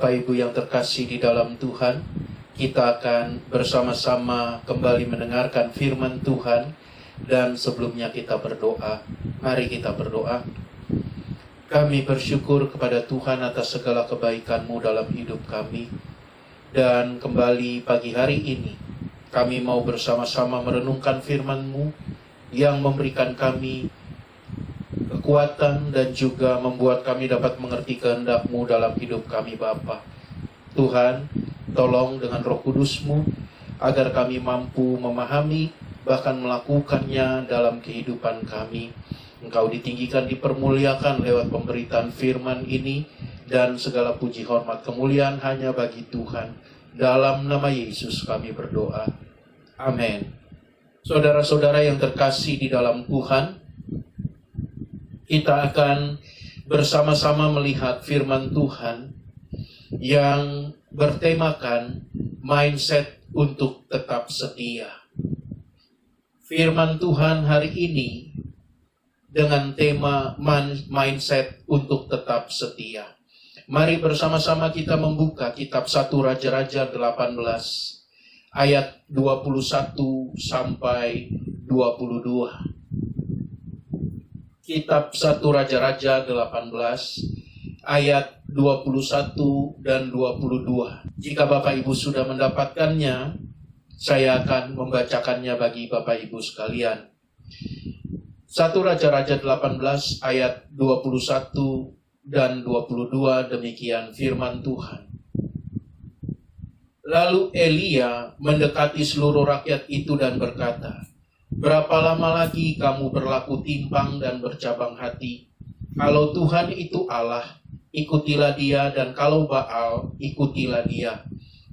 Bapak Ibu yang terkasih di dalam Tuhan, kita akan bersama-sama kembali mendengarkan firman Tuhan. Dan sebelumnya kita berdoa. Mari kita berdoa. Kami bersyukur kepada Tuhan atas segala kebaikan-Mu dalam hidup kami. Dan kembali pagi hari ini, kami mau bersama-sama merenungkan firman-Mu yang memberikan kami kekuatan dan juga membuat kami dapat mengerti kehendak-Mu dalam hidup kami Bapa. Tuhan, tolong dengan Roh Kudus-Mu agar kami mampu memahami bahkan melakukannya dalam kehidupan kami. Engkau ditinggikan, dipermuliakan lewat pemberitaan firman ini, dan segala puji hormat kemuliaan hanya bagi Tuhan. Dalam nama Yesus kami berdoa. Amin. Saudara-saudara yang terkasih di dalam Tuhan, kita akan bersama-sama melihat firman Tuhan yang bertemakan mindset untuk tetap setia. Firman Tuhan hari ini dengan tema mindset untuk tetap setia. Mari bersama-sama kita membuka kitab 1 Raja-Raja 18 ayat 21 sampai 22. Kitab 1 Raja-Raja 18 ayat 21 dan 22. Jika Bapak Ibu sudah mendapatkannya, saya akan membacakannya bagi Bapak Ibu sekalian. 1 Raja-Raja 18 ayat 21 dan 22, demikian firman Tuhan. Lalu Elia mendekati seluruh rakyat itu dan berkata, "Berapa lama lagi kamu berlaku timpang dan bercabang hati? Kalau Tuhan itu Allah, ikutilah dia, dan kalau Baal, ikutilah dia."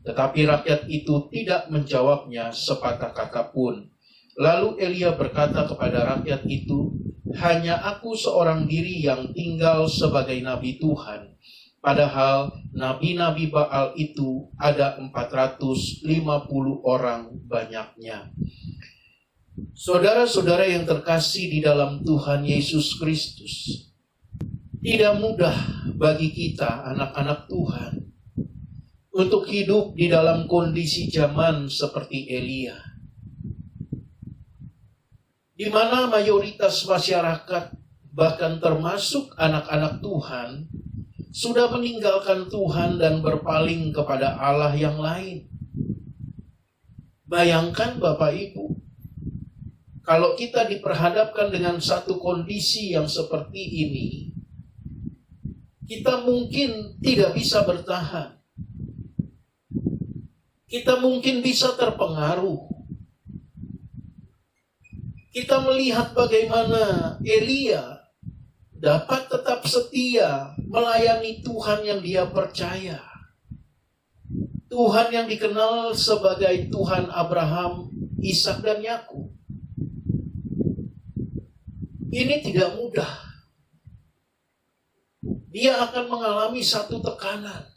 Tetapi rakyat itu tidak menjawabnya sepatah kata pun. Lalu Elia berkata kepada rakyat itu, "Hanya aku seorang diri yang tinggal sebagai nabi Tuhan. Padahal nabi-nabi Baal itu ada 450 orang banyaknya." Saudara-saudara yang terkasih di dalam Tuhan Yesus Kristus, tidak mudah bagi kita anak-anak Tuhan untuk hidup di dalam kondisi zaman seperti Elia, di mana mayoritas masyarakat, bahkan termasuk anak-anak Tuhan, sudah meninggalkan Tuhan dan berpaling kepada Allah yang lain. Bayangkan Bapak Ibu, kalau kita diperhadapkan dengan satu kondisi yang seperti ini, kita mungkin tidak bisa bertahan. Kita mungkin bisa terpengaruh. Kita melihat bagaimana Elia dapat tetap setia melayani Tuhan yang dia percaya. Tuhan yang dikenal sebagai Tuhan Abraham, Ishak, dan Yakub. Ini tidak mudah. Dia akan mengalami satu tekanan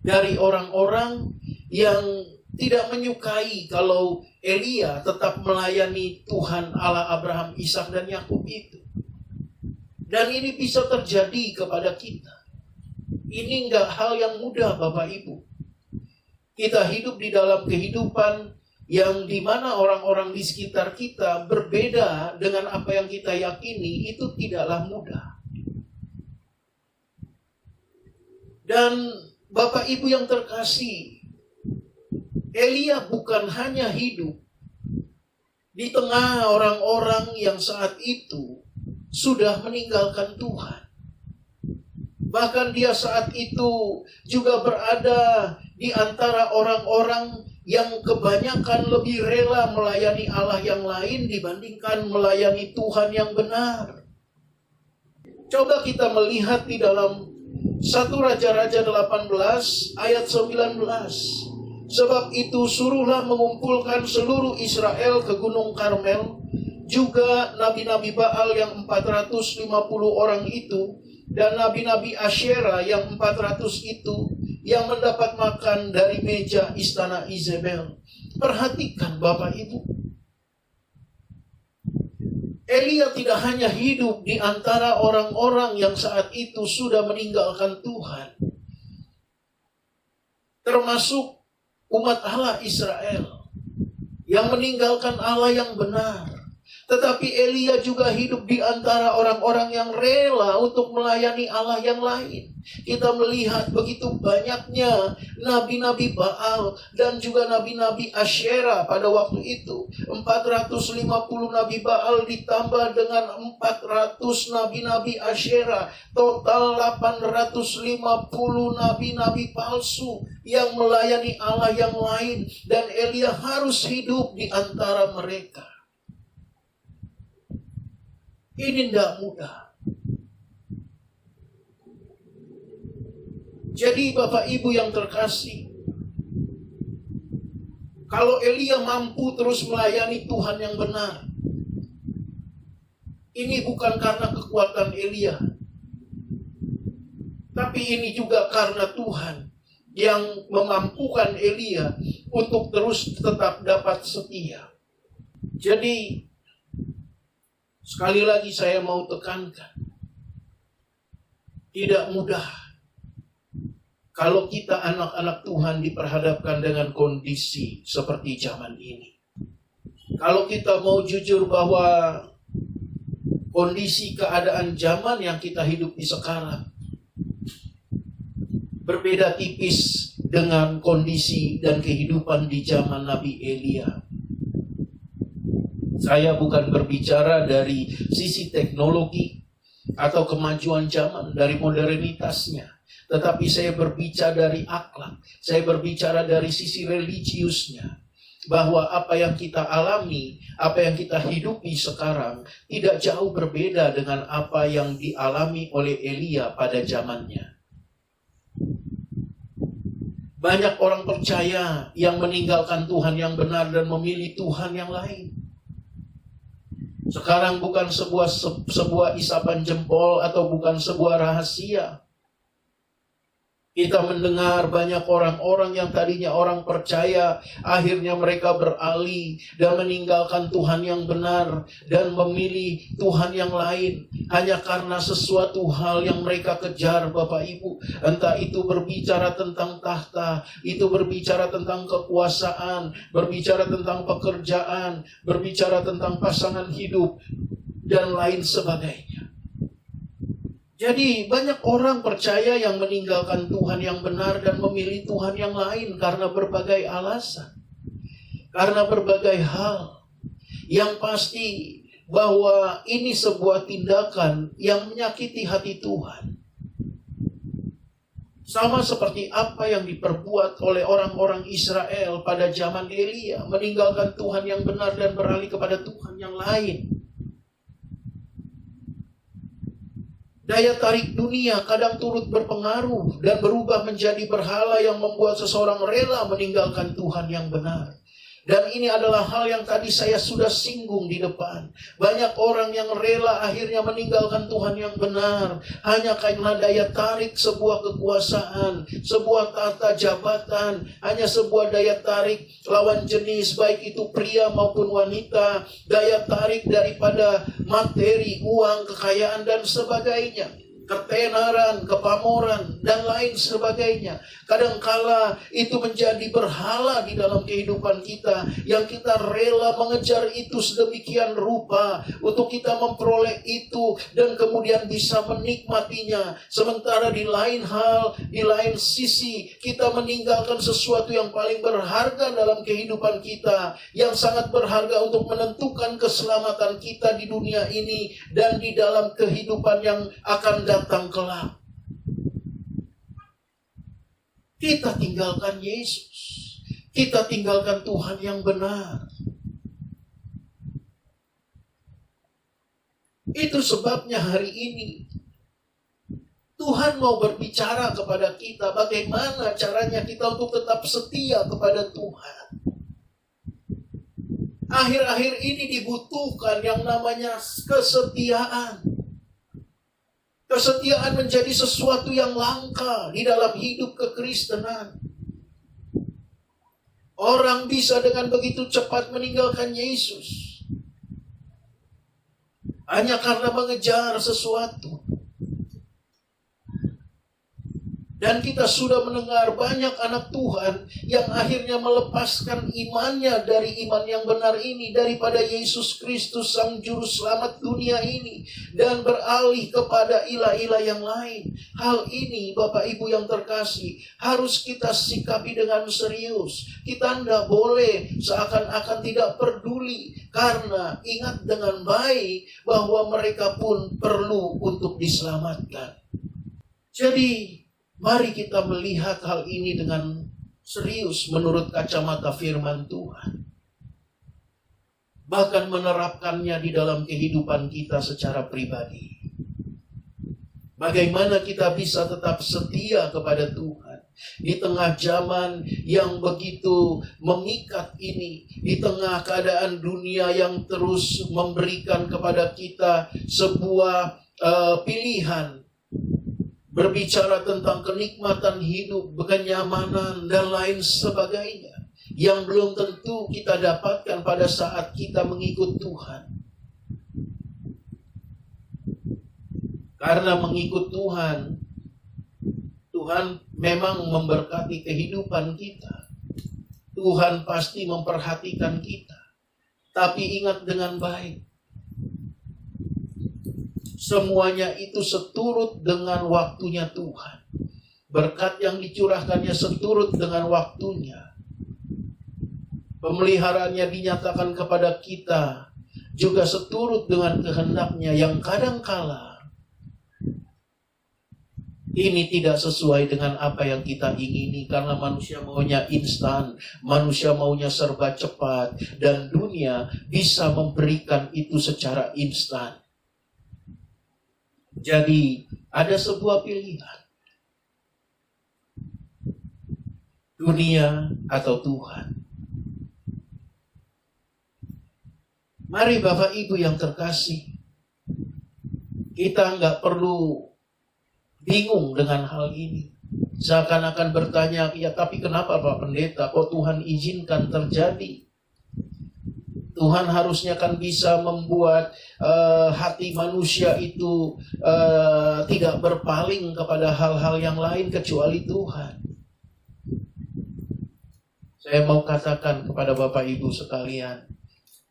dari orang-orang yang tidak menyukai kalau Elia tetap melayani Tuhan Allah Abraham, Ishak, dan Yakub itu. Dan ini bisa terjadi kepada kita. Ini enggak hal yang mudah Bapak Ibu. Kita hidup di dalam kehidupan yang dimana orang-orang di sekitar kita berbeda dengan apa yang kita yakini, itu tidaklah mudah. Dan Bapak Ibu yang terkasih, Elia bukan hanya hidup di tengah orang-orang yang saat itu sudah meninggalkan Tuhan. Bahkan dia saat itu juga berada di antara orang-orang yang kebanyakan lebih rela melayani Allah yang lain dibandingkan melayani Tuhan yang benar. Coba kita melihat di dalam 1 Raja-Raja 18 ayat 19. "Sebab itu suruhlah mengumpulkan seluruh Israel ke Gunung Karmel, juga nabi-nabi Baal yang 450 orang itu, dan nabi-nabi Asyera yang 400 itu, yang mendapat makan dari meja istana Izebel." Perhatikan Bapak Ibu, Elia tidak hanya hidup di antara orang-orang yang saat itu sudah meninggalkan Tuhan, termasuk umat Allah Israel yang meninggalkan Allah yang benar. Tetapi Elia juga hidup di antara orang-orang yang rela untuk melayani Allah yang lain. Kita melihat begitu banyaknya nabi-nabi Baal dan juga nabi-nabi Asyera pada waktu itu. 450 nabi Baal ditambah dengan 400 nabi-nabi Asyera. Total 850 nabi-nabi palsu yang melayani Allah yang lain. Dan Elia harus hidup di antara mereka. Ini tidak mudah. Jadi Bapak Ibu yang terkasih, kalau Elia mampu terus melayani Tuhan yang benar, ini bukan karena kekuatan Elia, tapi ini juga karena Tuhan yang memampukan Elia untuk terus tetap dapat setia. Jadi sekali lagi saya mau tekankan, tidak mudah kalau kita anak-anak Tuhan diperhadapkan dengan kondisi seperti zaman ini. Kalau kita mau jujur bahwa kondisi keadaan zaman yang kita hidup di sekarang berbeda tipis dengan kondisi dan kehidupan di zaman Nabi Elia. Saya bukan berbicara dari sisi teknologi atau kemajuan zaman, dari modernitasnya. Tetapi saya berbicara dari akhlak. Saya berbicara dari sisi religiusnya. Bahwa apa yang kita alami, apa yang kita hidupi sekarang tidak jauh berbeda dengan apa yang dialami oleh Elia pada zamannya. Banyak orang percaya yang meninggalkan Tuhan yang benar dan memilih Tuhan yang lain. Sekarang bukan sebuah isapan jempol atau bukan sebuah rahasia. Kita mendengar banyak orang-orang yang tadinya orang percaya, akhirnya mereka beralih dan meninggalkan Tuhan yang benar dan memilih Tuhan yang lain hanya karena sesuatu hal yang mereka kejar, Bapak Ibu. Entah itu berbicara tentang tahta, itu berbicara tentang kekuasaan, berbicara tentang pekerjaan, berbicara tentang pasangan hidup, dan lain sebagainya. Jadi banyak orang percaya yang meninggalkan Tuhan yang benar dan memilih Tuhan yang lain karena berbagai alasan. Karena berbagai hal. Yang pasti bahwa ini sebuah tindakan yang menyakiti hati Tuhan. Sama seperti apa yang diperbuat oleh orang-orang Israel pada zaman Elia. Meninggalkan Tuhan yang benar dan beralih kepada Tuhan yang lain. Daya tarik dunia kadang turut berpengaruh dan berubah menjadi berhala yang membuat seseorang rela meninggalkan Tuhan yang benar. Dan ini adalah hal yang tadi saya sudah singgung di depan. Banyak orang yang rela akhirnya meninggalkan Tuhan yang benar hanya karena daya tarik sebuah kekuasaan, sebuah tata jabatan, hanya sebuah daya tarik lawan jenis, baik itu pria maupun wanita, daya tarik daripada materi, uang, kekayaan, dan sebagainya. Ketenaran, kepamoran, dan lain sebagainya. Kadangkala itu menjadi berhala di dalam kehidupan kita, yang kita rela mengejar itu sedemikian rupa untuk kita memperoleh itu dan kemudian bisa menikmatinya. Sementara di lain hal, di lain sisi, kita meninggalkan sesuatu yang paling berharga dalam kehidupan kita, yang sangat berharga untuk menentukan keselamatan kita di dunia ini dan di dalam kehidupan yang akan datang kelak. Kita tinggalkan Yesus. Kita tinggalkan Tuhan yang benar. Itu sebabnya hari ini Tuhan mau berbicara kepada kita bagaimana caranya kita untuk tetap setia kepada Tuhan. Akhir-akhir ini dibutuhkan yang namanya kesetiaan. Kesetiaan menjadi sesuatu yang langka di dalam hidup kekristenan. Orang bisa dengan begitu cepat meninggalkan Yesus hanya karena mengejar sesuatu. Dan kita sudah mendengar banyak anak Tuhan yang akhirnya melepaskan imannya dari iman yang benar ini, daripada Yesus Kristus Sang Juru Selamat dunia ini, dan beralih kepada ilah-ilah yang lain. Hal ini, Bapak Ibu yang terkasih, harus kita sikapi dengan serius. Kita tidak boleh seakan-akan tidak peduli, karena ingat dengan baik bahwa mereka pun perlu untuk diselamatkan. Jadi, mari kita melihat hal ini dengan serius menurut kacamata firman Tuhan. Bahkan menerapkannya di dalam kehidupan kita secara pribadi. Bagaimana kita bisa tetap setia kepada Tuhan di tengah zaman yang begitu memikat ini, di tengah keadaan dunia yang terus memberikan kepada kita sebuah pilihan. Berbicara tentang kenikmatan hidup, kenyamanan, dan lain sebagainya, yang belum tentu kita dapatkan pada saat kita mengikut Tuhan. Karena mengikut Tuhan, Tuhan memang memberkati kehidupan kita. Tuhan pasti memperhatikan kita. Tapi ingat dengan baik, semuanya itu seturut dengan waktunya Tuhan. Berkat yang dicurahkannya seturut dengan waktunya. Pemeliharaannya dinyatakan kepada kita juga seturut dengan kehendaknya yang kadangkala ini tidak sesuai dengan apa yang kita ingini, karena manusia maunya instan, manusia maunya serba cepat, dan dunia bisa memberikan itu secara instan. Jadi ada sebuah pilihan, dunia atau Tuhan. Mari Bapak Ibu yang terkasih, kita nggak perlu bingung dengan hal ini. Seakan-akan bertanya, ya tapi kenapa Pak Pendeta, kok Tuhan izinkan terjadi? Tuhan harusnya kan bisa membuat hati manusia itu tidak berpaling kepada hal-hal yang lain kecuali Tuhan. Saya mau katakan kepada Bapak Ibu sekalian,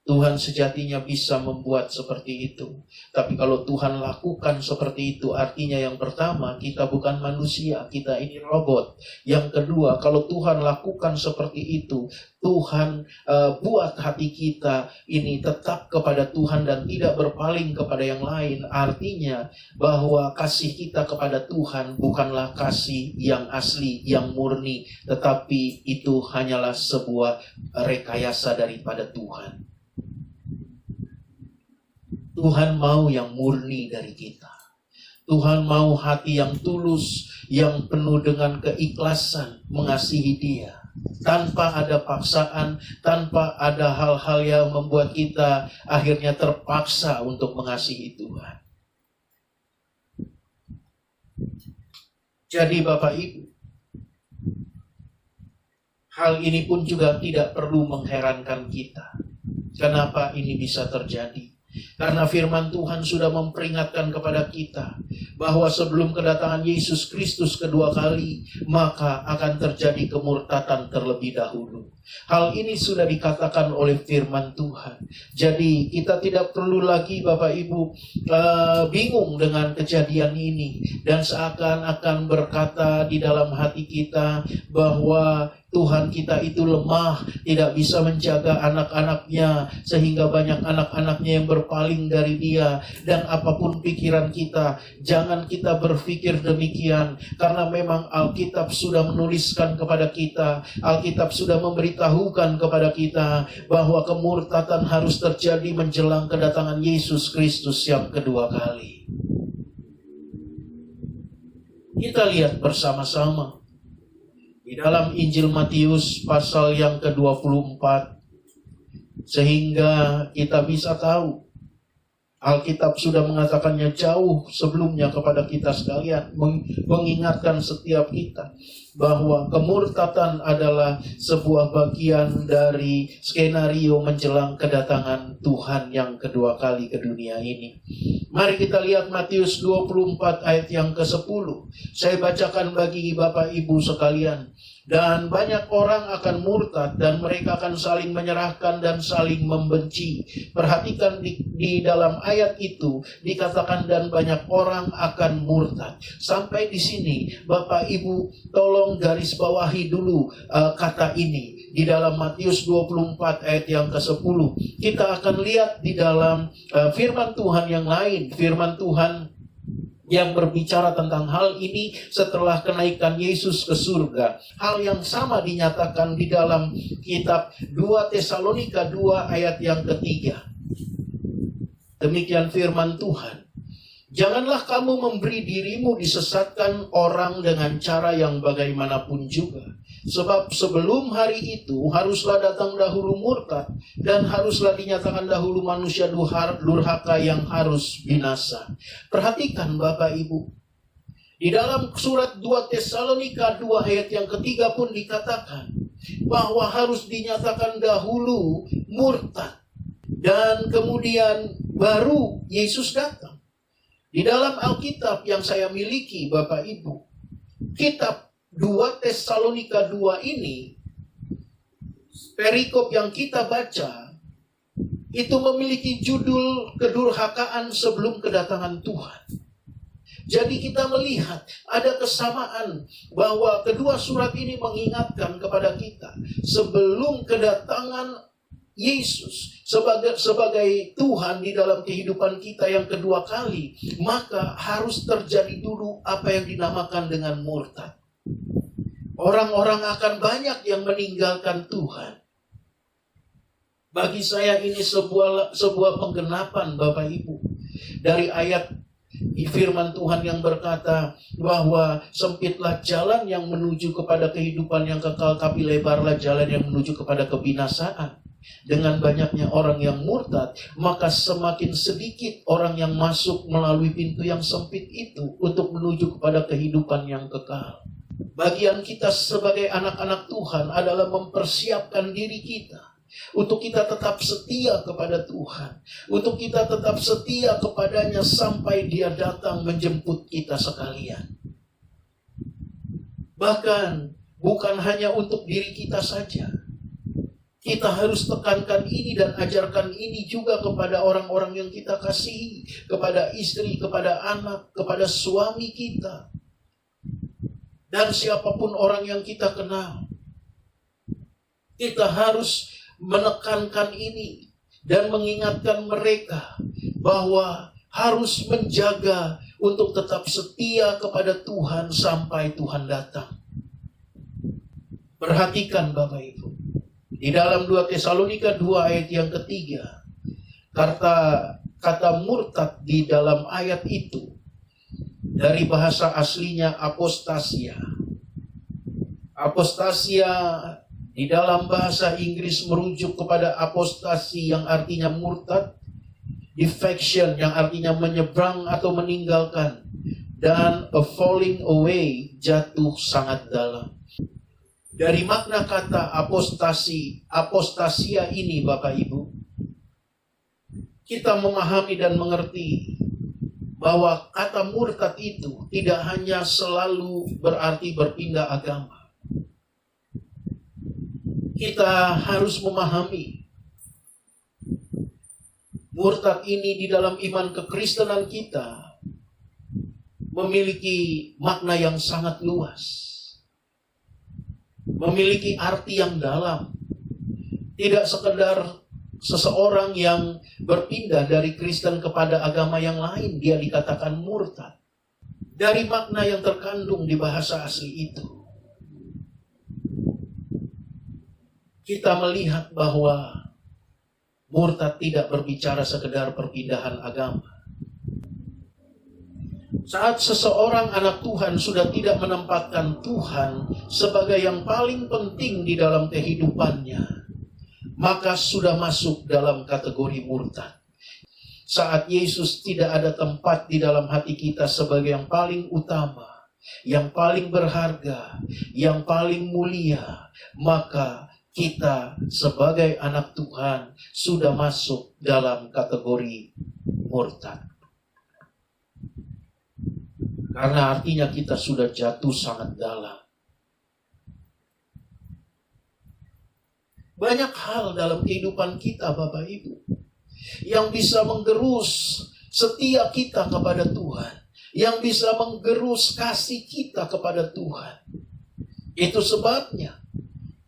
Tuhan sejatinya bisa membuat seperti itu. Tapi kalau Tuhan lakukan seperti itu, artinya yang pertama, kita bukan manusia, kita ini robot. Yang kedua, kalau Tuhan lakukan seperti itu, Tuhan buat hati kita ini tetap kepada Tuhan dan tidak berpaling kepada yang lain. Artinya bahwa kasih kita kepada Tuhan bukanlah kasih yang asli, yang murni, tetapi itu hanyalah sebuah rekayasa daripada Tuhan. Tuhan mau yang murni dari kita. Tuhan mau hati yang tulus, yang penuh dengan keikhlasan mengasihi Dia. Tanpa ada paksaan, tanpa ada hal-hal yang membuat kita akhirnya terpaksa untuk mengasihi Tuhan. Jadi Bapak Ibu, hal ini pun juga tidak perlu mengherankan kita. Kenapa ini bisa terjadi? Karena firman Tuhan sudah memperingatkan kepada kita bahwa sebelum kedatangan Yesus Kristus kedua kali, maka akan terjadi kemurtatan terlebih dahulu. Hal ini sudah dikatakan oleh firman Tuhan. Jadi kita tidak perlu lagi Bapak Ibu bingung dengan kejadian ini dan seakan-akan berkata di dalam hati kita bahwa Tuhan kita itu lemah, tidak bisa menjaga anak-anaknya, sehingga banyak anak-anaknya yang berpaling dari Dia. Dan apapun pikiran kita, jangan kita berpikir demikian, karena memang Alkitab sudah menuliskan kepada kita, Alkitab sudah memberitahukan kepada kita bahwa kemurtatan harus terjadi menjelang kedatangan Yesus Kristus yang kedua kali. Kita lihat bersama-sama di dalam Injil Matius pasal yang ke-24, sehingga kita bisa tahu Alkitab sudah mengatakannya jauh sebelumnya kepada kita sekalian, mengingatkan setiap kita bahwa kemurtatan adalah sebuah bagian dari skenario menjelang kedatangan Tuhan yang kedua kali ke dunia ini. Mari kita lihat Matius 24 ayat yang ke-10. Saya bacakan bagi Bapak Ibu sekalian. Dan banyak orang akan murtad dan mereka akan saling menyerahkan dan saling membenci. Perhatikan di dalam ayat itu dikatakan dan banyak orang akan murtad. Sampai di sini Bapak Ibu tolong garis bawahi dulu kata ini. Di dalam Matius 24 ayat yang ke-10 kita akan lihat di dalam firman Tuhan yang lain. Firman Tuhan yang berbicara tentang hal ini setelah kenaikan Yesus ke surga. Hal yang sama dinyatakan di dalam kitab 2 Tesalonika 2 ayat yang ketiga. Demikian firman Tuhan. Janganlah kamu memberi dirimu disesatkan orang dengan cara yang bagaimanapun juga. Sebab sebelum hari itu haruslah datang dahulu murtad dan haruslah dinyatakan dahulu manusia durhaka yang harus binasa. Perhatikan Bapak Ibu. Di dalam surat 2 Tesalonika 2 ayat yang ketiga pun dikatakan bahwa harus dinyatakan dahulu murtad dan kemudian baru Yesus datang. Di dalam Alkitab yang saya miliki Bapak Ibu, kitab 2 Tesalonika 2 ini, perikop yang kita baca, itu memiliki judul kedurhakaan sebelum kedatangan Tuhan. Jadi kita melihat ada kesamaan bahwa kedua surat ini mengingatkan kepada kita sebelum kedatangan Yesus sebagai Tuhan di dalam kehidupan kita yang kedua kali, maka harus terjadi dulu apa yang dinamakan dengan murtad. Orang-orang akan banyak yang meninggalkan Tuhan. Bagi saya ini sebuah penggenapan, Bapak Ibu, dari ayat firman Tuhan yang berkata bahwa sempitlah jalan yang menuju kepada kehidupan yang kekal, tapi lebarlah jalan yang menuju kepada kebinasaan. Dengan banyaknya orang yang murtad, maka semakin sedikit orang yang masuk melalui pintu yang sempit itu untuk menuju kepada kehidupan yang kekal. Bagian kita sebagai anak-anak Tuhan adalah mempersiapkan diri kita untuk kita tetap setia kepada Tuhan, untuk kita tetap setia kepadanya sampai Dia datang menjemput kita sekalian. Bahkan bukan hanya untuk diri kita saja, kita harus tekankan ini dan ajarkan ini juga kepada orang-orang yang kita kasihi, kepada istri, kepada anak, kepada suami kita, dan siapapun orang yang kita kenal. Kita harus menekankan ini dan mengingatkan mereka bahwa harus menjaga untuk tetap setia kepada Tuhan sampai Tuhan datang. Perhatikan Bapak Ibu, di dalam 2 Tesalonika 2 ayat yang ketiga, kata murtad di dalam ayat itu dari bahasa aslinya apostasia. Apostasia di dalam bahasa Inggris merujuk kepada apostasi yang artinya murtad, defection yang artinya menyeberang atau meninggalkan, dan a falling away, jatuh sangat dalam. Dari makna kata apostasia ini Bapak Ibu, kita memahami dan mengerti bahwa kata murtad itu tidak hanya selalu berarti berpindah agama. Kita harus memahami murtad ini di dalam iman kekristenan kita memiliki makna yang sangat luas, memiliki arti yang dalam. Tidak sekedar seseorang yang berpindah dari Kristen kepada agama yang lain, dia dikatakan murtad. Dari makna yang terkandung di bahasa asli itu, kita melihat bahwa murtad tidak berbicara sekedar perpindahan agama. Saat seseorang anak Tuhan sudah tidak menempatkan Tuhan sebagai yang paling penting di dalam kehidupannya, maka sudah masuk dalam kategori murtad. Saat Yesus tidak ada tempat di dalam hati kita sebagai yang paling utama, yang paling berharga, yang paling mulia, maka kita sebagai anak Tuhan sudah masuk dalam kategori murtad. Karena artinya kita sudah jatuh sangat dalam. Banyak hal dalam kehidupan kita Bapak Ibu yang bisa menggerus setia kita kepada Tuhan, yang bisa menggerus kasih kita kepada Tuhan. Itu sebabnya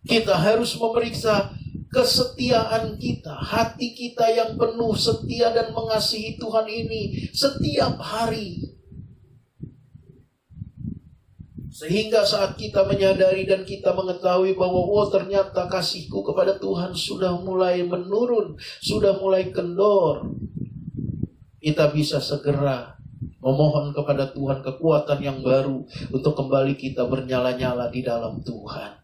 kita harus memeriksa kesetiaan kita, hati kita yang penuh setia dan mengasihi Tuhan ini setiap hari. Sehingga saat kita menyadari dan kita mengetahui bahwa ternyata kasihku kepada Tuhan sudah mulai menurun, sudah mulai kendor, kita bisa segera memohon kepada Tuhan kekuatan yang baru untuk kembali kita bernyala-nyala di dalam Tuhan.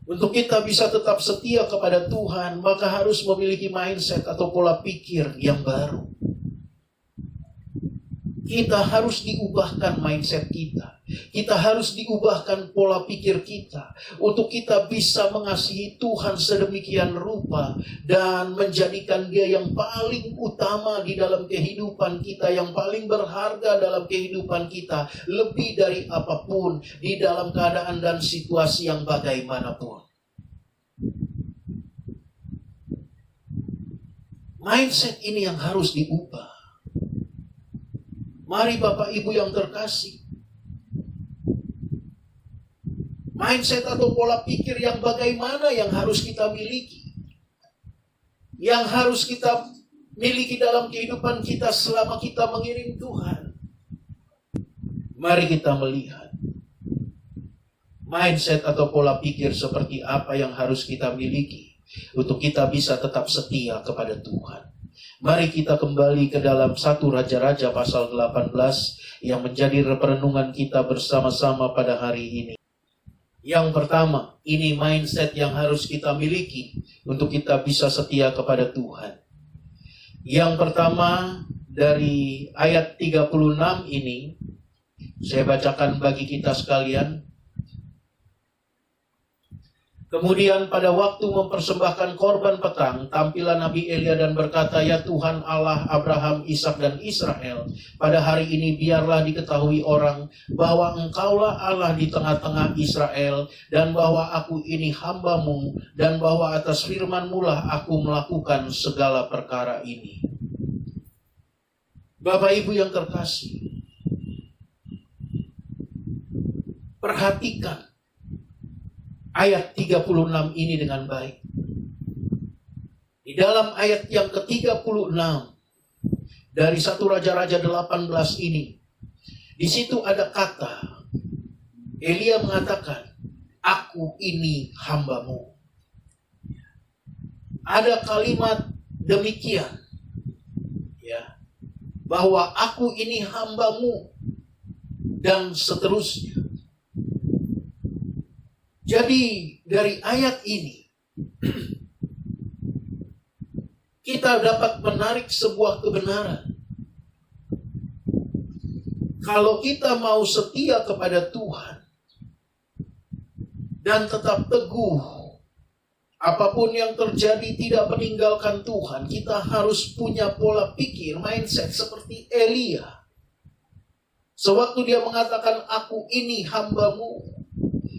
Untuk kita bisa tetap setia kepada Tuhan, maka harus memiliki mindset atau pola pikir yang baru. Kita harus diubahkan mindset kita. Kita harus diubahkan pola pikir kita. Untuk kita bisa mengasihi Tuhan sedemikian rupa dan menjadikan Dia yang paling utama di dalam kehidupan kita, yang paling berharga dalam kehidupan kita, lebih dari apapun di dalam keadaan dan situasi yang bagaimanapun. Mindset ini yang harus diubah. Mari Bapak Ibu yang terkasih, Mindset atau pola pikir yang bagaimana yang harus kita miliki. Yang harus kita miliki dalam kehidupan kita selama kita mengiring Tuhan. Mari kita melihat mindset atau pola pikir seperti apa yang harus kita miliki untuk kita bisa tetap setia kepada Tuhan. Mari kita kembali ke dalam 1 Raja-Raja pasal 18 yang menjadi perenungan kita bersama-sama pada hari ini. Yang pertama, ini mindset yang harus kita miliki untuk kita bisa setia kepada Tuhan. Yang pertama, dari ayat 36 ini, saya bacakan bagi kita sekalian. Kemudian pada waktu mempersembahkan korban petang, tampilan Nabi Elia dan berkata, "Ya Tuhan Allah Abraham, Ishak dan Israel, pada hari ini biarlah diketahui orang bahwa Engkaulah Allah di tengah-tengah Israel, dan bahwa aku ini hamba-Mu, dan bahwa atas firman-Mu lah aku melakukan segala perkara ini." Bapak Ibu yang terkasih, perhatikan ayat 36 ini dengan baik. Di dalam ayat yang ke-36 dari 1 Raja-Raja 18 ini, di situ ada kata, Elia mengatakan, "Aku ini hamba-Mu." Ada kalimat demikian, ya, bahwa aku ini hamba-Mu, dan seterusnya. Jadi dari ayat ini kita dapat menarik sebuah kebenaran. Kalau kita mau setia kepada Tuhan dan tetap teguh, apapun yang terjadi tidak meninggalkan Tuhan, kita harus punya pola pikir, mindset seperti Elia. Sewaktu dia mengatakan, "Aku ini hamba-Mu,"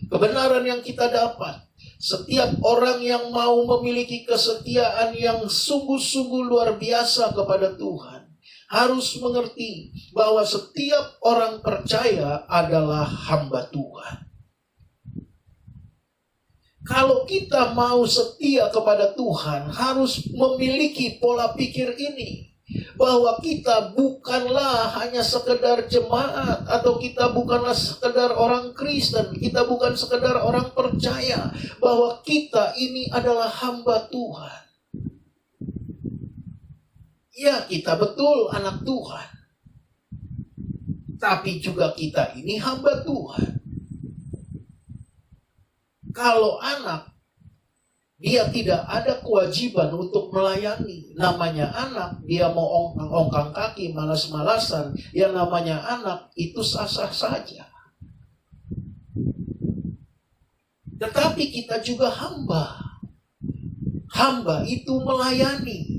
kebenaran yang kita dapat, setiap orang yang mau memiliki kesetiaan yang sungguh-sungguh luar biasa kepada Tuhan harus mengerti bahwa setiap orang percaya adalah hamba Tuhan. Kalau kita mau setia kepada Tuhan, harus memiliki pola pikir ini. Bahwa kita bukanlah hanya sekedar jemaat, atau kita bukanlah sekedar orang Kristen, kita bukan sekedar orang percaya, bahwa kita ini adalah hamba Tuhan. Ya, kita betul anak Tuhan, tapi juga kita ini hamba Tuhan. Kalau anak, dia tidak ada kewajiban untuk melayani. Namanya anak, dia mau ongkang kaki, malas-malasan. Yang namanya anak, itu sah-sah saja. Tetapi kita juga hamba. Hamba itu melayani.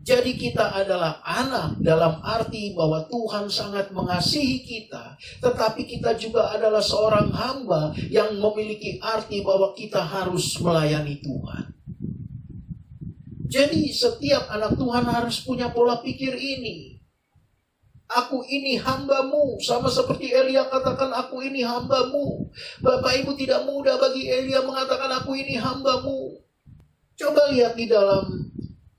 Jadi kita adalah anak dalam arti bahwa Tuhan sangat mengasihi kita. Tetapi kita juga adalah seorang hamba yang memiliki arti bahwa kita harus melayani Tuhan. Jadi setiap anak Tuhan harus punya pola pikir ini. Aku ini hamba-Mu. Sama seperti Elia katakan, aku ini hamba-Mu. Bapak Ibu, tidak mudah bagi Elia mengatakan aku ini hamba-Mu. Coba lihat di dalam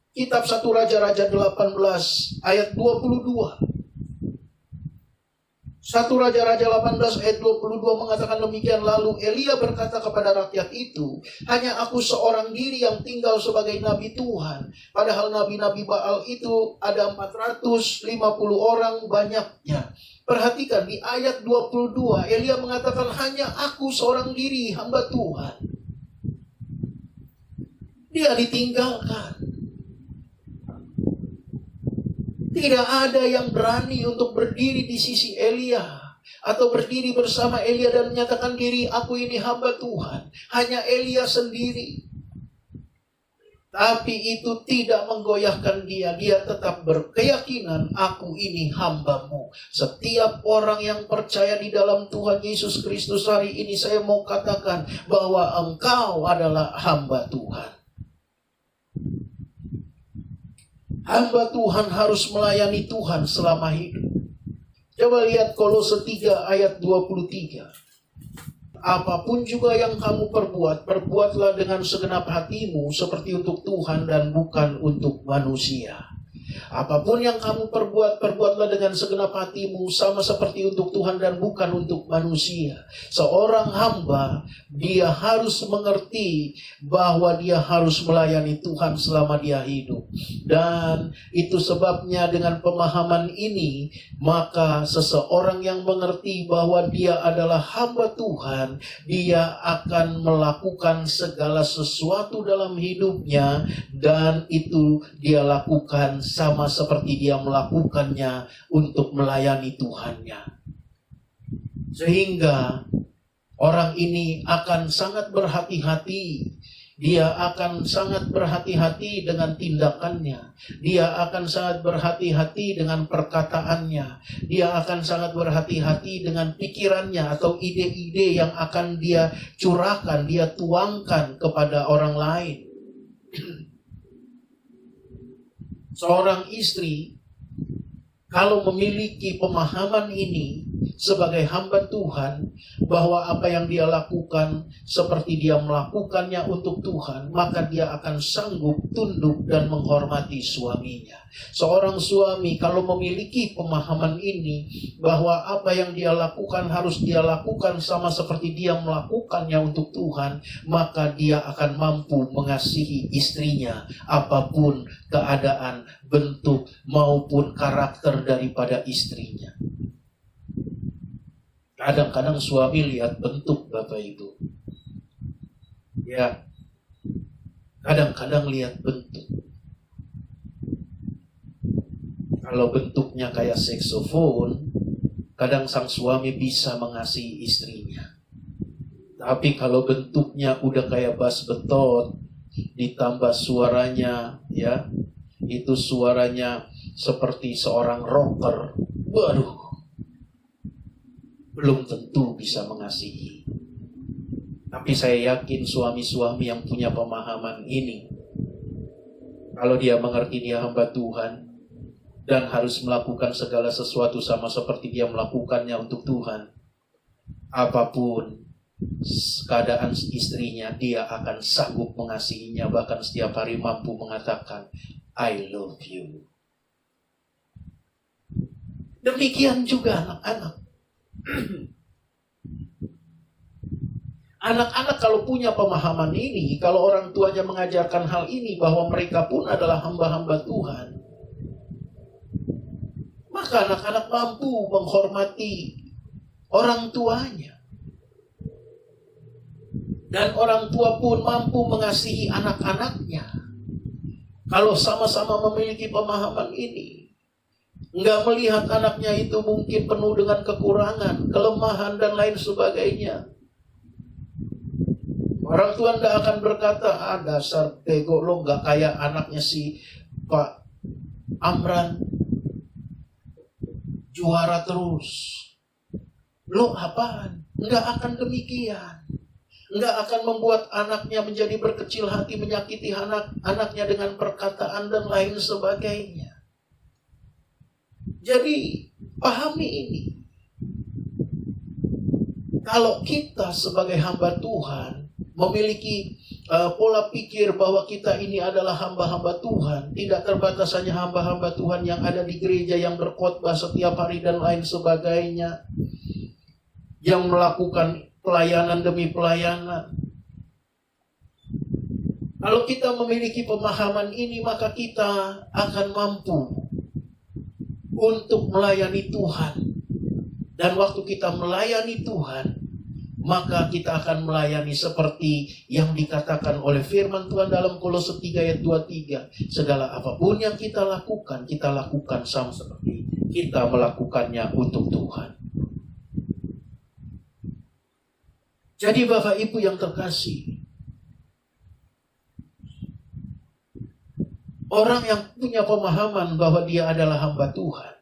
Kitab 1 Raja-Raja 18 ayat 22. 1 Raja-Raja 18 ayat 22 mengatakan demikian. Lalu Elia berkata kepada rakyat itu, "Hanya aku seorang diri yang tinggal sebagai nabi Tuhan. Padahal nabi-nabi Baal itu ada 450 orang banyaknya." Perhatikan di ayat 22, Elia mengatakan hanya aku seorang diri hamba Tuhan. Dia ditinggalkan. Tidak ada yang berani untuk berdiri di sisi Elia atau berdiri bersama Elia dan menyatakan diri, aku ini hamba Tuhan. Hanya Elia sendiri. Tapi itu tidak menggoyahkan dia. Dia tetap berkeyakinan, aku ini hamba-Mu. Setiap orang yang percaya di dalam Tuhan Yesus Kristus hari ini, saya mau katakan bahwa engkau adalah hamba Tuhan. Hamba Tuhan harus melayani Tuhan selama hidup. Coba lihat Kolose 3 ayat 23. apapun juga yang kamu perbuat, perbuatlah dengan segenap hatimu seperti untuk Tuhan dan bukan untuk manusia. Apapun yang kamu perbuat, perbuatlah dengan segenap hatimu sama seperti untuk Tuhan dan bukan untuk manusia. Seorang hamba, dia harus mengerti bahwa dia harus melayani Tuhan selama dia hidup. Dan itu sebabnya dengan pemahaman ini, maka seseorang yang mengerti bahwa dia adalah hamba Tuhan, dia akan melakukan segala sesuatu dalam hidupnya, dan itu dia lakukan sama seperti dia melakukannya untuk melayani Tuhannya. Sehingga orang ini akan sangat berhati-hati. Dia akan sangat berhati-hati dengan tindakannya. Dia akan sangat berhati-hati dengan perkataannya. Dia akan sangat berhati-hati dengan pikirannya atau ide-ide yang akan dia curahkan, dia tuangkan kepada orang lain. Seorang istri, kalau memiliki pemahaman ini sebagai hamba Tuhan, bahwa apa yang dia lakukan seperti dia melakukannya untuk Tuhan, maka dia akan sanggup tunduk dan menghormati suaminya. Seorang suami kalau memiliki pemahaman ini, bahwa apa yang dia lakukan harus dia lakukan sama seperti dia melakukannya untuk Tuhan, maka dia akan mampu mengasihi istrinya apapun keadaan, bentuk maupun karakter daripada istrinya. Kadang-kadang suami lihat bentuk, Bapak Ibu. Ya, kadang-kadang lihat bentuk. Kalau bentuknya kayak saksofon, kadang sang suami bisa mengasihi istrinya. Tapi kalau bentuknya udah kayak bass beton, ditambah suaranya, ya, itu suaranya seperti seorang rocker, waduh, belum tentu bisa mengasihi. Tapi saya yakin suami-suami yang punya pemahaman ini, kalau dia mengerti dia hamba Tuhan dan harus melakukan segala sesuatu sama seperti dia melakukannya untuk Tuhan, apapun keadaan istrinya, dia akan sanggup mengasihinya, bahkan setiap hari mampu mengatakan, I love you. Demikian juga anak-anak. Anak-anak kalau punya pemahaman ini, kalau orang tuanya mengajarkan hal ini, bahwa mereka pun adalah hamba-hamba Tuhan, maka anak-anak mampu menghormati orang tuanya. Dan orang tua pun mampu mengasihi anak-anaknya. Kalau sama-sama memiliki pemahaman ini, nggak melihat anaknya itu mungkin penuh dengan kekurangan, kelemahan, dan lain sebagainya. Orang tua nggak akan berkata, dasar bego lo, nggak kayak anaknya si Pak Amran, juara terus. Lo apaan? Nggak akan demikian. Nggak akan membuat anaknya menjadi berkecil hati, menyakiti anaknya dengan perkataan dan lain sebagainya. Jadi pahami ini. Kalau kita sebagai hamba Tuhan memiliki pola pikir bahwa kita ini adalah hamba-hamba Tuhan, tidak terbatas hanya hamba-hamba Tuhan yang ada di gereja, yang berkhotbah setiap hari dan lain sebagainya, yang melakukan pelayanan demi pelayanan. Kalau kita memiliki pemahaman ini, maka kita akan mampu untuk melayani Tuhan. Dan waktu kita melayani Tuhan, maka kita akan melayani seperti yang dikatakan oleh firman Tuhan dalam Kolose 3 ayat 23. Segala apapun yang kita lakukan sama seperti kita melakukannya untuk Tuhan. Jadi Bapak Ibu yang terkasih, orang yang punya pemahaman bahwa dia adalah hamba Tuhan,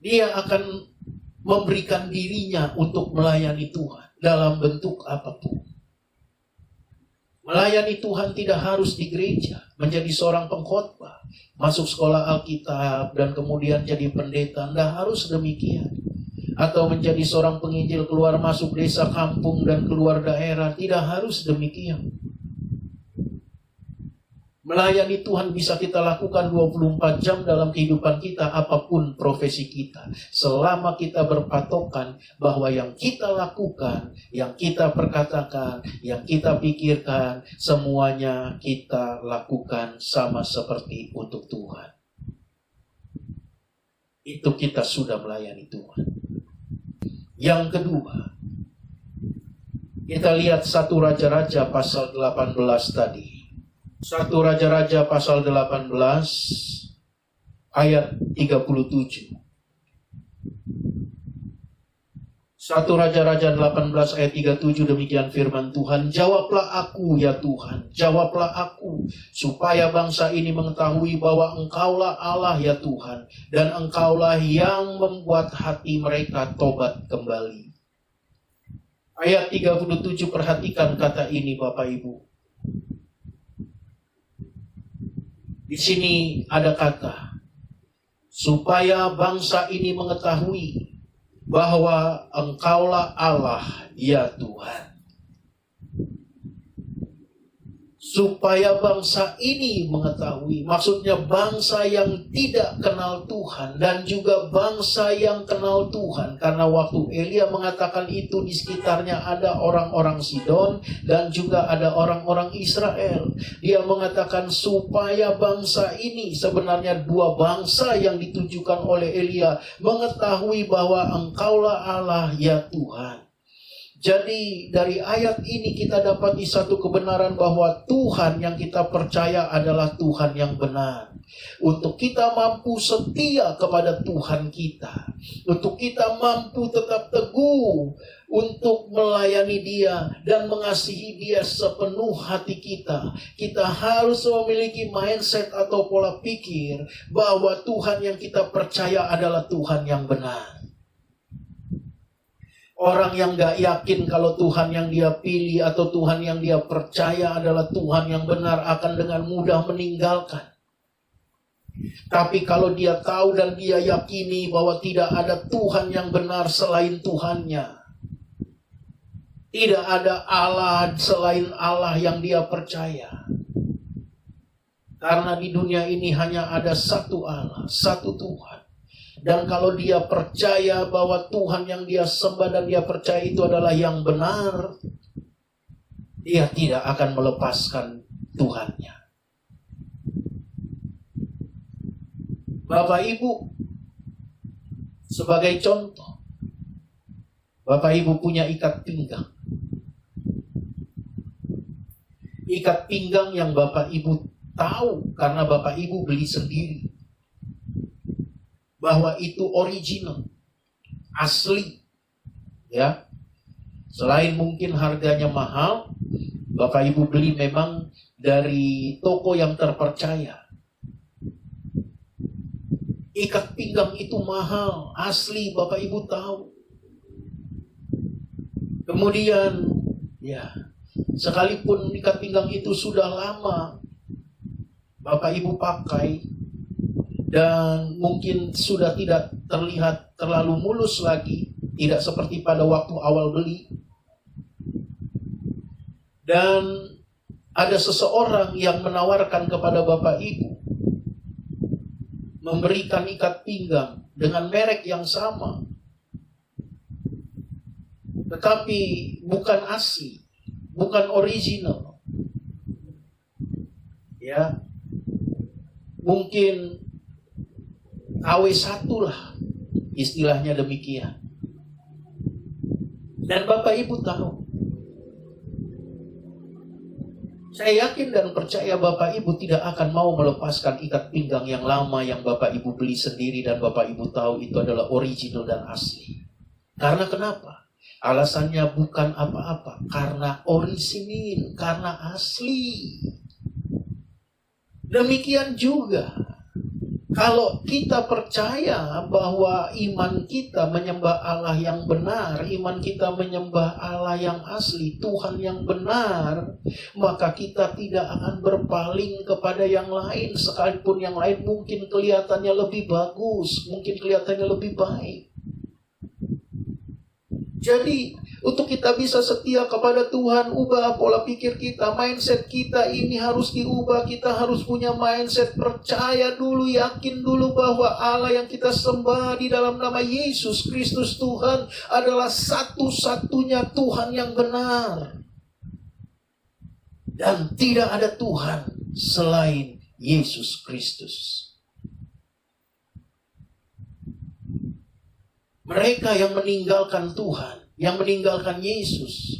dia akan memberikan dirinya untuk melayani Tuhan dalam bentuk apapun. Melayani Tuhan tidak harus di gereja, menjadi seorang pengkhotbah, masuk sekolah Alkitab, dan kemudian jadi pendeta. Tidak harus demikian. atau menjadi seorang penginjil keluar masuk desa, kampung, dan keluar daerah. Tidak harus demikian. Melayani Tuhan bisa kita lakukan 24 jam dalam kehidupan kita, apapun profesi kita. Selama kita berpatokan bahwa yang kita lakukan, yang kita perkatakan, yang kita pikirkan, semuanya kita lakukan sama seperti untuk Tuhan. Itu kita sudah melayani Tuhan. Yang kedua, kita lihat 1 Raja-Raja pasal 18 tadi. 1 Raja-Raja pasal 18 ayat 37. 1 Raja-Raja 18 ayat 37, demikian firman Tuhan. Jawablah aku ya Tuhan, jawablah aku, supaya bangsa ini mengetahui bahwa Engkaulah Allah ya Tuhan, dan Engkaulah yang membuat hati mereka tobat kembali. Ayat 37, perhatikan kata ini Bapak Ibu. Di sini ada kata, supaya bangsa ini mengetahui bahwa Engkaulah Allah ya Tuhan. Supaya bangsa ini mengetahui, maksudnya bangsa yang tidak kenal Tuhan dan juga bangsa yang kenal Tuhan. Karena waktu Elia mengatakan itu, di sekitarnya ada orang-orang Sidon dan juga ada orang-orang Israel. Dia mengatakan supaya bangsa ini, sebenarnya dua bangsa yang ditujukan oleh Elia, mengetahui bahwa Engkaulah Allah ya Tuhan. Jadi dari ayat ini kita dapati satu kebenaran bahwa Tuhan yang kita percaya adalah Tuhan yang benar. Untuk kita mampu setia kepada Tuhan kita, untuk kita mampu tetap teguh untuk melayani Dia dan mengasihi Dia sepenuh hati kita, kita harus memiliki mindset atau pola pikir bahwa Tuhan yang kita percaya adalah Tuhan yang benar. Orang yang gak yakin kalau Tuhan yang dia pilih atau Tuhan yang dia percaya adalah Tuhan yang benar akan dengan mudah meninggalkan. Tapi kalau dia tahu dan dia yakini bahwa tidak ada Tuhan yang benar selain Tuhannya, tidak ada Allah selain Allah yang dia percaya. Karena di dunia ini hanya ada satu Allah, satu Tuhan. Dan kalau dia percaya bahwa Tuhan yang dia sembah dan dia percaya itu adalah yang benar, dia tidak akan melepaskan Tuhannya. Bapak Ibu, sebagai contoh, Bapak Ibu punya ikat pinggang. Ikat pinggang yang Bapak Ibu tahu karena Bapak Ibu beli sendiri, bahwa itu original, asli, ya. Selain mungkin harganya mahal, Bapak Ibu beli memang dari toko yang terpercaya. Ikat pinggang itu mahal, asli, Bapak Ibu tahu. Kemudian, ya, sekalipun ikat pinggang itu sudah lama Bapak Ibu pakai, dan mungkin sudah tidak terlihat terlalu mulus lagi, tidak seperti pada waktu awal beli. Dan ada seseorang yang menawarkan kepada Bapak Ibu memberikan ikat pinggang dengan merek yang sama, tetapi bukan asli, bukan original. Ya, mungkin KW1 lah, istilahnya demikian. Dan Bapak Ibu tahu, saya yakin dan percaya Bapak Ibu tidak akan mau melepaskan ikat pinggang yang lama yang Bapak Ibu beli sendiri dan Bapak Ibu tahu itu adalah original dan asli. Karena kenapa? Alasannya bukan apa-apa, karena orisinil, karena asli. Demikian juga kalau kita percaya bahwa iman kita menyembah Allah yang benar, iman kita menyembah Allah yang asli, Tuhan yang benar, maka kita tidak akan berpaling kepada yang lain, sekalipun yang lain mungkin kelihatannya lebih bagus, mungkin kelihatannya lebih baik. Jadi untuk kita bisa setia kepada Tuhan, ubah pola pikir kita, mindset kita ini harus diubah. Kita harus punya mindset percaya dulu, yakin dulu bahwa Allah yang kita sembah di dalam nama Yesus Kristus Tuhan adalah satu-satunya Tuhan yang benar. Dan tidak ada Tuhan selain Yesus Kristus. Mereka yang meninggalkan Tuhan, yang meninggalkan Yesus,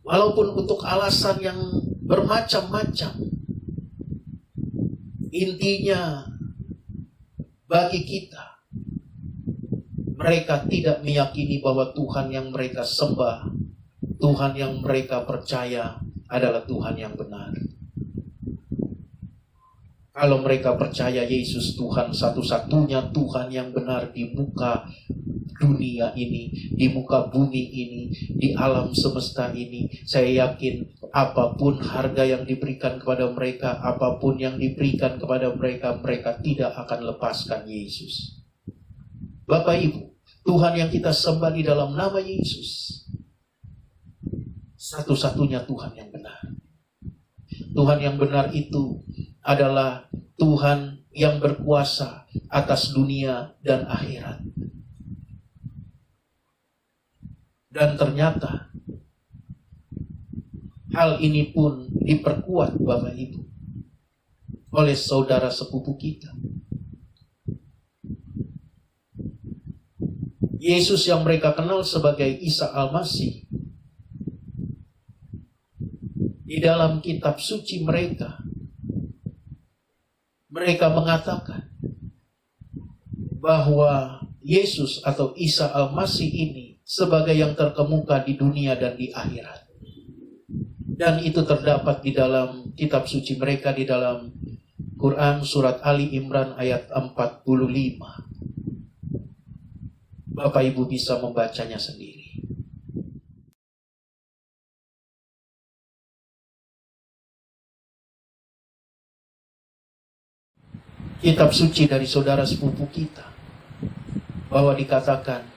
walaupun untuk alasan yang bermacam-macam, intinya bagi kita, mereka tidak meyakini bahwa Tuhan yang mereka sembah, Tuhan yang mereka percaya adalah Tuhan yang benar. Kalau mereka percaya Yesus Tuhan satu-satunya Tuhan yang benar di muka dunia ini, di muka bumi ini, di alam semesta ini, saya yakin apapun harga yang diberikan kepada mereka, apapun yang diberikan kepada mereka, mereka tidak akan lepaskan Yesus. Bapak Ibu, Tuhan yang kita sembah di dalam nama Yesus, satu-satunya Tuhan yang benar. Tuhan yang benar itu adalah Tuhan yang berkuasa atas dunia dan akhirat. Dan ternyata hal ini pun diperkuat Bapak Ibu oleh saudara sepupu kita. Yesus yang mereka kenal sebagai Isa Al-Masih, di dalam kitab suci mereka mengatakan bahwa Yesus atau Isa Al-Masih ini sebagai yang terkemuka di dunia dan di akhirat. Dan itu terdapat di dalam kitab suci mereka, di dalam Quran surat Ali Imran ayat 45. Bapak Ibu bisa membacanya sendiri. Kitab suci dari saudara sepupu kita, bahwa dikatakan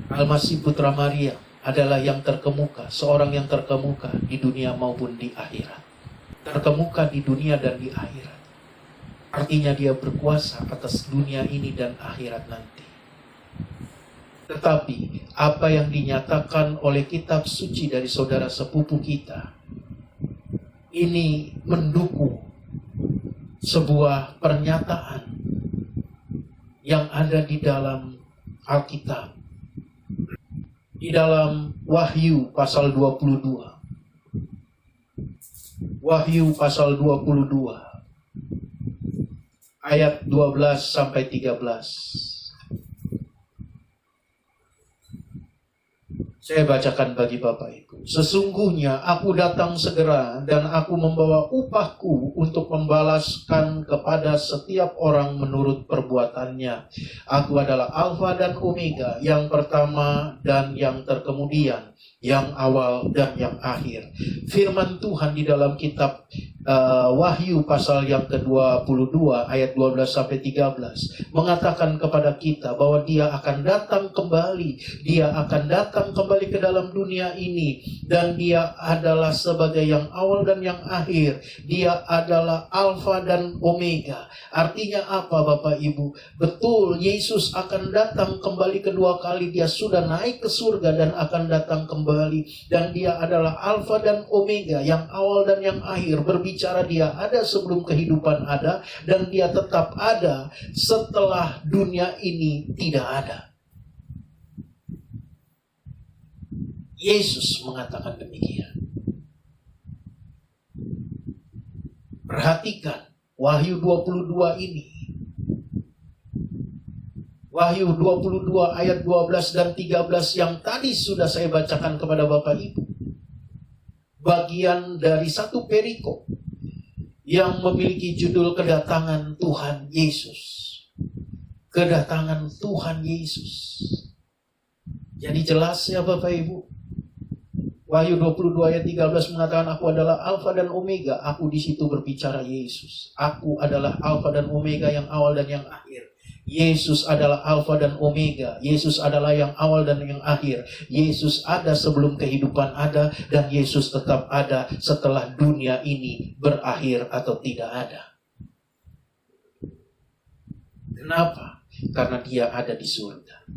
Al-Masih Putra Maria adalah yang terkemuka, seorang yang terkemuka di dunia maupun di akhirat. Terkemuka di dunia dan di akhirat. Artinya dia berkuasa atas dunia ini dan akhirat nanti. Tetapi apa yang dinyatakan oleh kitab suci dari saudara sepupu kita ini mendukung sebuah pernyataan yang ada di dalam Alkitab. Di dalam Wahyu pasal 22. Wahyu pasal 22. Ayat 12 sampai 13. Saya bacakan bagi Bapak Ibu. Sesungguhnya aku datang segera dan aku membawa upahku untuk membalaskan kepada setiap orang menurut perbuatannya. Aku adalah Alfa dan Omega, yang pertama dan yang terkemudian, yang awal dan yang akhir. Firman Tuhan di dalam kitab Wahyu pasal yang ke-22 ayat 12 sampai 13 mengatakan kepada kita bahwa dia akan datang kembali. Dia akan datang kembali ke dalam dunia ini, dan dia adalah sebagai yang awal dan yang akhir. Dia adalah Alfa dan Omega. Artinya apa Bapak Ibu? Betul, Yesus akan datang kembali kedua kali. Dia sudah naik ke surga dan akan datang kembali, dan dia adalah Alfa dan Omega, yang awal dan yang akhir. Berbicara dia ada sebelum kehidupan ada, dan dia tetap ada setelah dunia ini tidak ada. Yesus mengatakan demikian. Perhatikan Wahyu 22 ini. Wahyu 22 ayat 12 dan 13 yang tadi sudah saya bacakan kepada Bapak Ibu. Bagian dari satu perikop yang memiliki judul kedatangan Tuhan Yesus. Kedatangan Tuhan Yesus. Jadi jelas ya Bapak Ibu. Wahyu 22 ayat 13 mengatakan aku adalah Alfa dan Omega. Aku di situ berbicara Yesus. Aku adalah Alfa dan Omega, yang awal dan yang akhir. Yesus adalah Alfa dan Omega. Yesus adalah yang awal dan yang akhir. Yesus ada sebelum kehidupan ada, dan Yesus tetap ada setelah dunia ini berakhir atau tidak ada. Kenapa? Karena Dia ada di surga.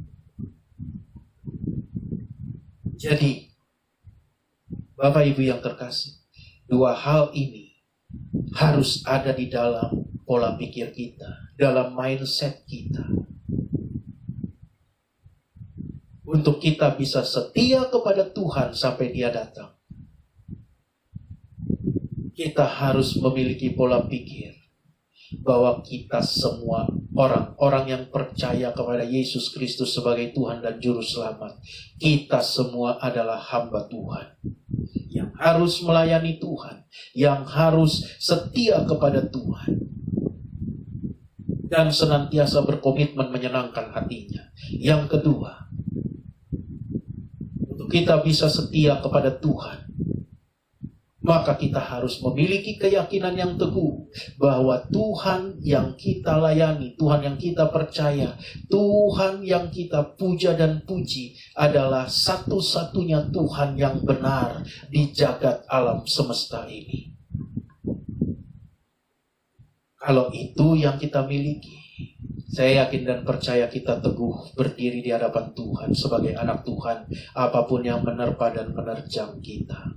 Jadi, Bapak Ibu yang terkasih, dua hal ini harus ada di dalam pola pikir kita, dalam mindset kita. Untuk kita bisa setia kepada Tuhan sampai Dia datang, kita harus memiliki pola pikir bahwa kita semua orang-orang yang percaya kepada Yesus Kristus sebagai Tuhan dan Juru Selamat, kita semua adalah hamba Tuhan yang harus melayani Tuhan, yang harus setia kepada Tuhan, dan senantiasa berkomitmen menyenangkan hatinya. Yang kedua, untuk kita bisa setia kepada Tuhan, maka kita harus memiliki keyakinan yang teguh bahwa Tuhan yang kita layani, Tuhan yang kita percaya, Tuhan yang kita puja dan puji adalah satu-satunya Tuhan yang benar di jagat alam semesta ini. Kalau itu yang kita miliki, saya yakin dan percaya kita teguh berdiri di hadapan Tuhan sebagai anak Tuhan, apapun yang menerpa dan menerjang kita.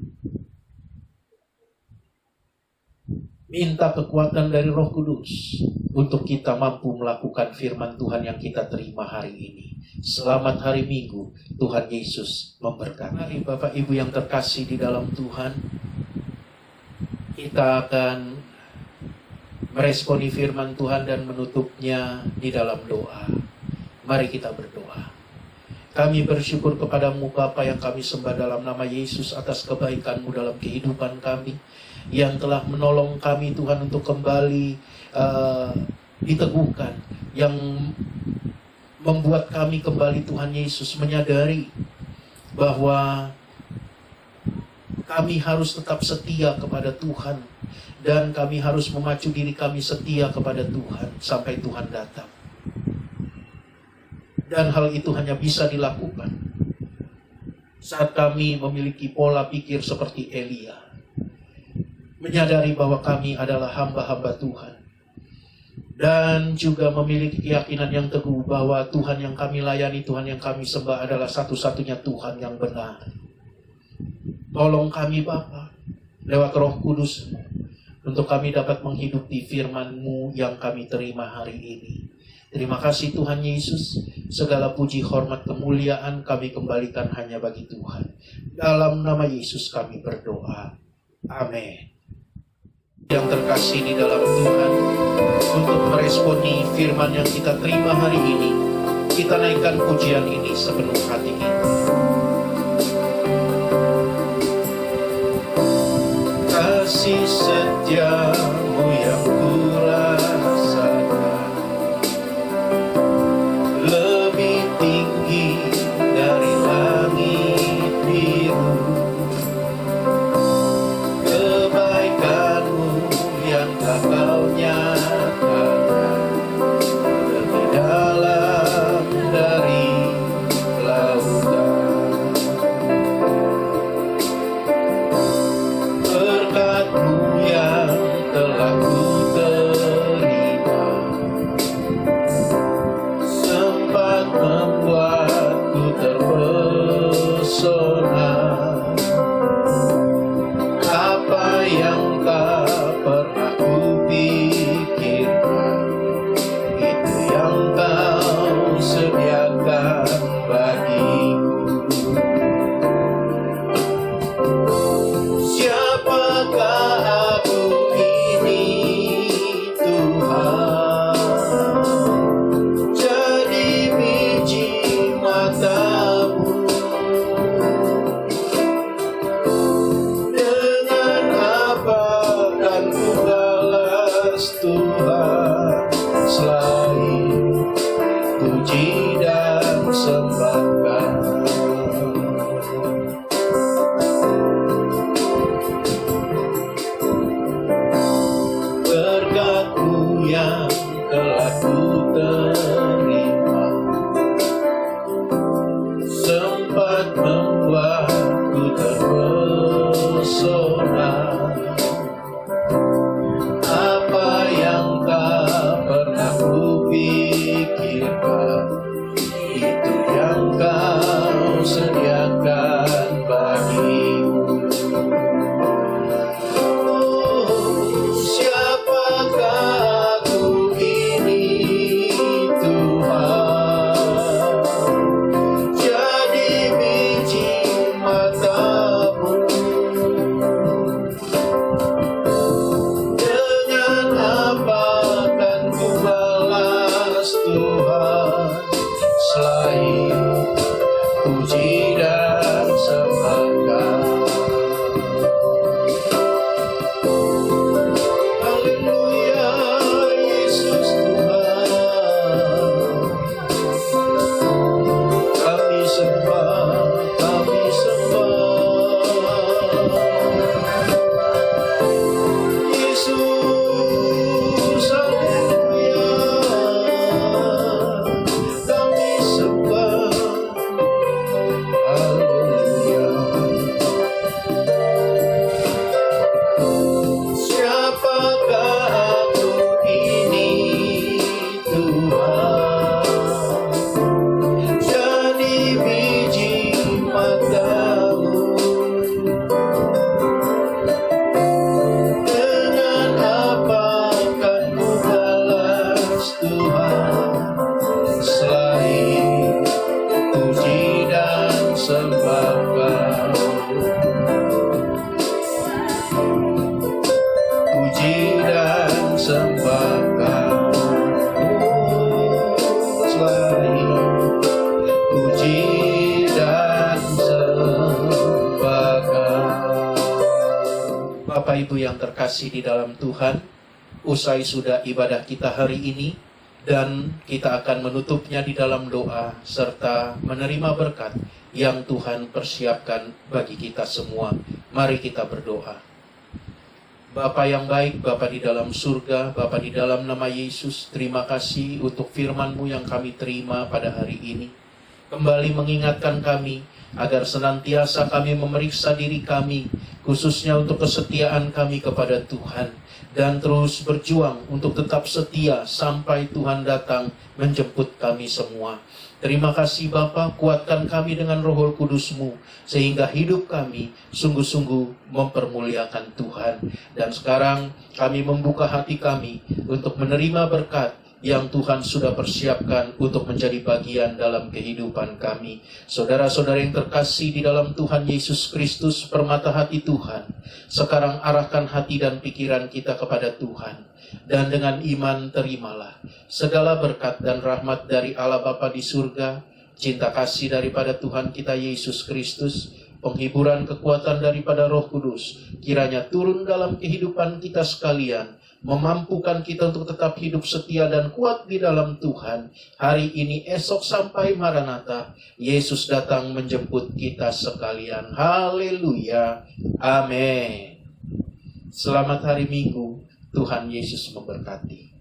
Minta kekuatan dari Roh Kudus untuk kita mampu melakukan firman Tuhan yang kita terima hari ini. Selamat hari Minggu, Tuhan Yesus memberkati. Mari Bapak Ibu yang terkasih di dalam Tuhan, kita akan meresponi firman Tuhan dan menutupnya di dalam doa. Mari kita berdoa. Kami bersyukur kepadamu Bapa yang kami sembah dalam nama Yesus atas kebaikan-Mu dalam kehidupan kami, yang telah menolong kami Tuhan untuk kembali diteguhkan, yang membuat kami kembali Tuhan Yesus menyadari bahwa kami harus tetap setia kepada Tuhan, dan kami harus memacu diri kami setia kepada Tuhan sampai Tuhan datang. Dan hal itu hanya bisa dilakukan saat kami memiliki pola pikir seperti Elia, menyadari bahwa kami adalah hamba-hamba Tuhan, dan juga memiliki keyakinan yang teguh bahwa Tuhan yang kami layani, Tuhan yang kami sembah adalah satu-satunya Tuhan yang benar. Tolong kami Bapa, lewat Roh Kudus, untuk kami dapat menghidupi firman-Mu yang kami terima hari ini. Terima kasih Tuhan Yesus, segala puji, hormat, kemuliaan kami kembalikan hanya bagi Tuhan. Dalam nama Yesus kami berdoa. Amin. Yang terkasih di dalam Tuhan, untuk meresponi firman yang kita terima hari ini, kita naikkan pujian ini sepenuh hati kita. Kasih setia-Mu yang kurasakan lebih tinggi dari langit biru. Kebaikan-Mu yang tak Kau nyatakan lebih dalam dari laut Bapak Ibu yang terkasih di dalam Tuhan, usai sudah ibadah kita hari ini, dan kita akan menutupnya di dalam doa serta menerima berkat yang Tuhan persiapkan bagi kita semua. Mari kita berdoa. Bapa yang baik, Bapa di dalam surga, Bapa di dalam nama Yesus, terima kasih untuk firman-Mu yang kami terima pada hari ini. Kembali mengingatkan kami agar senantiasa kami memeriksa diri kami, khususnya untuk kesetiaan kami kepada Tuhan, dan terus berjuang untuk tetap setia sampai Tuhan datang menjemput kami semua. Terima kasih Bapa, kuatkan kami dengan Roh Kudus-Mu, sehingga hidup kami sungguh-sungguh mempermuliakan Tuhan. Dan sekarang kami membuka hati kami untuk menerima berkat yang Tuhan sudah persiapkan untuk menjadi bagian dalam kehidupan kami. Saudara-saudara yang terkasih di dalam Tuhan Yesus Kristus, permata hati Tuhan, sekarang arahkan hati dan pikiran kita kepada Tuhan. Dan dengan iman terimalah segala berkat dan rahmat dari Allah Bapa di surga, cinta kasih daripada Tuhan kita Yesus Kristus, penghiburan kekuatan daripada Roh Kudus, kiranya turun dalam kehidupan kita sekalian, memampukan kita untuk tetap hidup setia dan kuat di dalam Tuhan, hari ini, esok, sampai Maranatha, Yesus datang menjemput kita sekalian. Haleluya. Amin. Selamat hari Minggu. Tuhan Yesus memberkati.